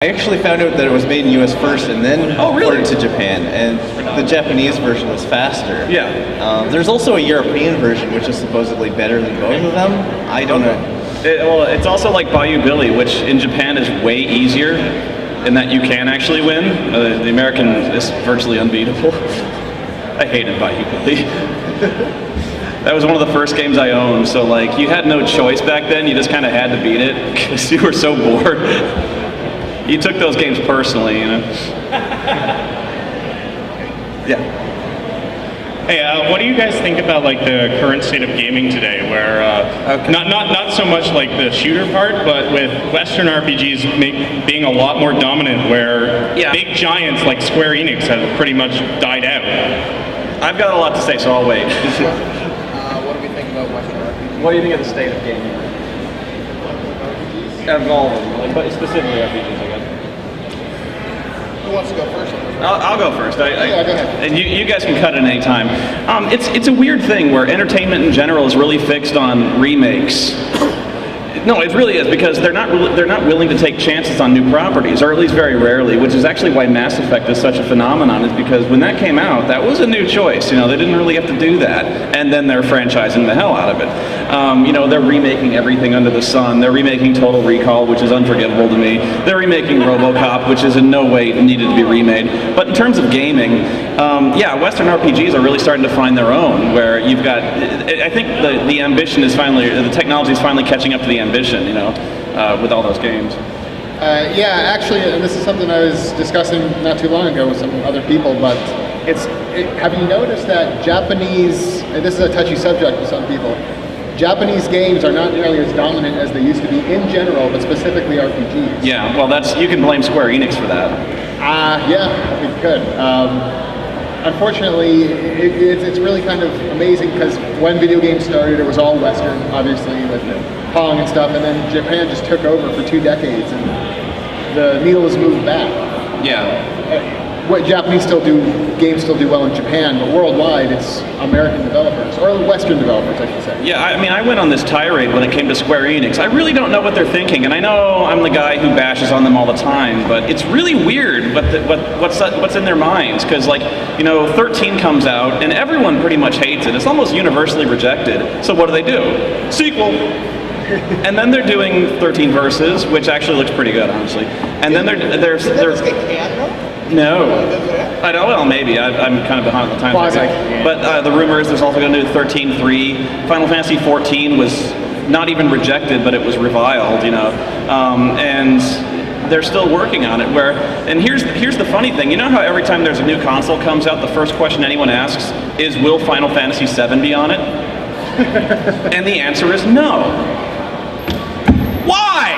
I actually found out that it was made in US first and then ported to Japan, and the Japanese version was faster. Yeah. There's also a European version which is supposedly better than both of them. I don't know. Well, it's also like Bayou Billy, which in Japan is way easier in that you can actually win. The American is virtually unbeatable. I hated Bayou Billy. That was one of the first games I owned, so like you had no choice back then. You just kind of had to beat it because you were so bored. You took those games personally, you know. Yeah. Hey, what do you guys think about like the current state of gaming today, where not so much like the shooter part, but with Western RPGs being a lot more dominant, where big giants like Square Enix have pretty much died out? I've got a lot to say, so I'll wait. What do we think about Western RPGs? What do you think of the state of gaming? Of all of them, but specifically RPGs, I guess. Who wants to go first? I'll go first. Yeah, go ahead. And you guys can cut at any time. It's a weird thing where entertainment in general is really fixed on remakes. No, it really is, because they're not willing to take chances on new properties, or at least very rarely, which is actually why Mass Effect is such a phenomenon, is because when that came out, that was a new choice. You know, they didn't really have to do that, and then they're franchising the hell out of it. You know, they're remaking everything under the sun. They're remaking Total Recall, which is unforgivable to me. They're remaking RoboCop, which is in no way needed to be remade. But in terms of gaming, yeah, Western RPGs are really starting to find their own, where you've got, I think the ambition is finally, the technology is finally catching up to the ambition, you know, with all those games. Yeah, actually, and this is something I was discussing not too long ago with some other people, but have you noticed that Japanese, and this is a touchy subject with some people, Japanese games are not nearly as dominant as they used to be in general, but specifically RPGs. Yeah, well, you can blame Square Enix for that. Yeah, we could. Unfortunately, it's really kind of amazing, because when video games started, it was all Western, obviously, with Pong and stuff, and then Japan just took over for 2 decades, and the needle has moved back. Yeah. What Japanese games still do well in Japan, but worldwide it's American developers, or Western developers, I should say. Yeah, I mean, I went on this tirade when it came to Square Enix. I really don't know what they're thinking, and I know I'm the guy who bashes on them all the time, but it's really weird what's in their minds, because, like, you know, 13 comes out, and everyone pretty much hates it. It's almost universally rejected. So what do? Sequel. And then they're doing 13 Versus, which actually looks pretty good, honestly. And then they're no. I don't. Well, maybe. I'm kind of behind the times. But the rumor is there's also going to do 13-3. Final Fantasy 14 was not even rejected, but it was reviled. You know, and they're still working on it. And here's the funny thing. You know how every time there's a new console comes out, the first question anyone asks is, "Will Final Fantasy 7 be on it?" And the answer is no. Why?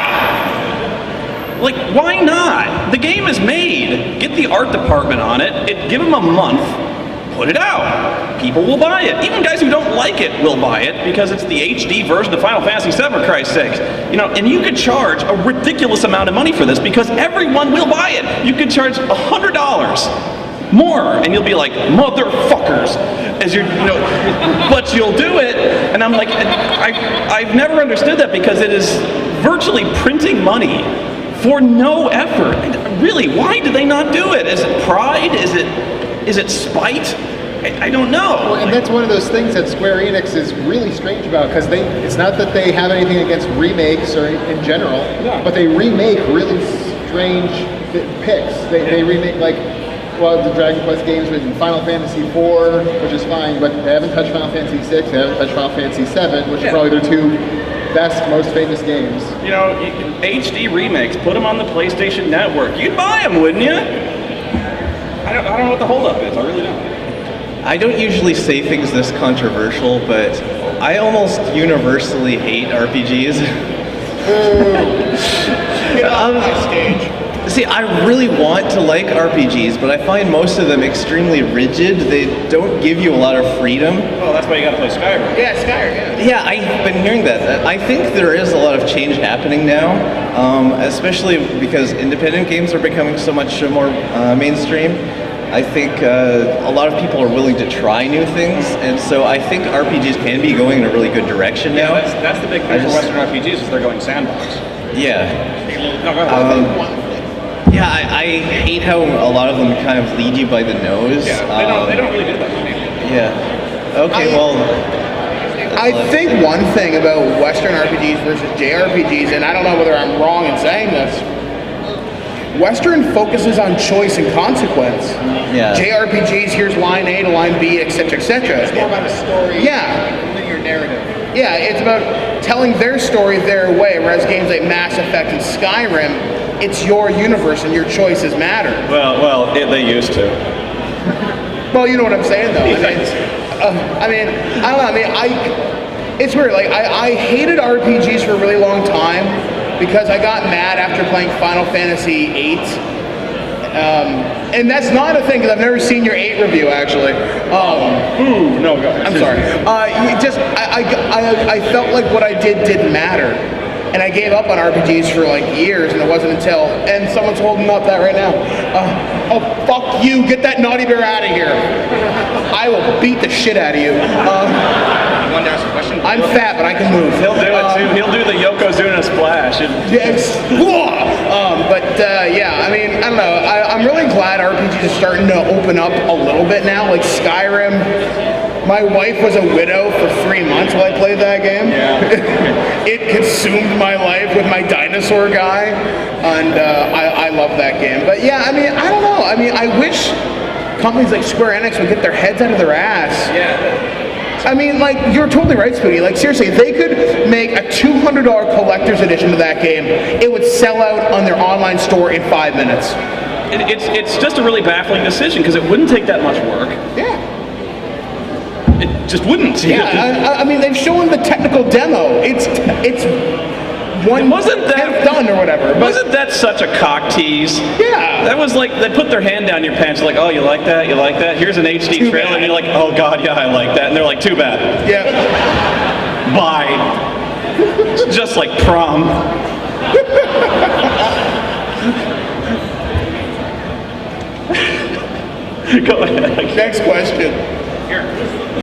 Like, why not? The game is made. Get the art department on it. Give them a month. Put it out. People will buy it. Even guys who don't like it will buy it, because it's the HD version of Final Fantasy VII, for Christ's sakes. You know, and you could charge a ridiculous amount of money for this, because everyone will buy it. You could charge $100 more, and you'll be like, motherfuckers, as you're, you know, but you'll do it. And I'm like, I've never understood that, because it is virtually printing money for no effort. Really, why do they not do it? Is it pride? Is it spite? I don't know. Well, and that's one of those things that Square Enix is really strange about, because it's not that they have anything against remakes or in general, but they remake really strange picks. They remake, like, well, the Dragon Quest games with Final Fantasy IV, which is fine, but they haven't touched Final Fantasy VI, they haven't touched Final Fantasy VII, which are probably their 2 best, most famous games. You know, HD remakes, put them on the PlayStation Network. You'd buy them, wouldn't you? I don't know what the holdup is. I really don't. I don't usually say things this controversial, but I almost universally hate RPGs. Get off my stage. See, I really want to like RPGs, but I find most of them extremely rigid. They don't give you a lot of freedom. Well, that's why you gotta play Skyrim. Yeah, Skyrim, yeah. Yeah, I've been hearing that. I think there is a lot of change happening now, especially because independent games are becoming so much more mainstream. I think a lot of people are willing to try new things, and so I think RPGs can be going in a really good direction now. Yeah, that's the big thing for Western RPGs, is they're going sandbox. Yeah. No, go ahead. I hate how a lot of them kind of lead you by the nose. Yeah, they don't really do that to me. Yeah. Okay, well... I think one thing about Western RPGs versus JRPGs, and I don't know whether I'm wrong in saying this, Western focuses on choice and consequence. Yeah. JRPGs, here's line A to line B, etc., etc. It's more about a story, Yeah. linear narrative. Yeah, it's about telling their story their way, whereas games like Mass Effect and Skyrim, it's your universe and your choices matter. Well, they used to. Well, you know what I'm saying, though. I mean, I don't know. It's weird. Like, I hated RPGs for a really long time because I got mad after playing Final Fantasy VIII. And that's not a thing because I've never seen your 8 review, actually. No, go ahead. I'm sorry. I felt like what I did didn't matter. And I gave up on RPGs for like years, and it wasn't until, and someone's holding up that right now. Oh, fuck you, get that naughty bear out of here. I will beat the shit out of you. You wanted to ask a question? I'm fat, but I can move. He'll do it too. He'll do the Yokozuna splash. Yes. Yeah, I mean, I don't know. I'm really glad RPGs are starting to open up a little bit now. Like Skyrim, my wife was a widow for 3 months while I played that game. Yeah. It consumed my life with my dinosaur guy, and I love that game. But yeah, I mean, I don't know. I mean, I wish companies like Square Enix would get their heads out of their ass. Yeah. I mean, like, you're totally right, Spoony. Like, seriously, if they could make a $200 collector's edition of that game, it would sell out on their online store in 5 minutes. It's just a really baffling decision because it wouldn't take that much work. Yeah. It just wouldn't. Yeah, I mean, they've shown the technical demo. It's one wasn't that done or whatever. But wasn't that such a cock tease? Yeah. That was like, they put their hand down your pants like, oh, you like that? You like that? Here's an HD Too trailer. bad. And you're like, oh, God, yeah, I like that. And they're like, too bad. Yeah. Bye. It's just like prom. Go ahead. Next question.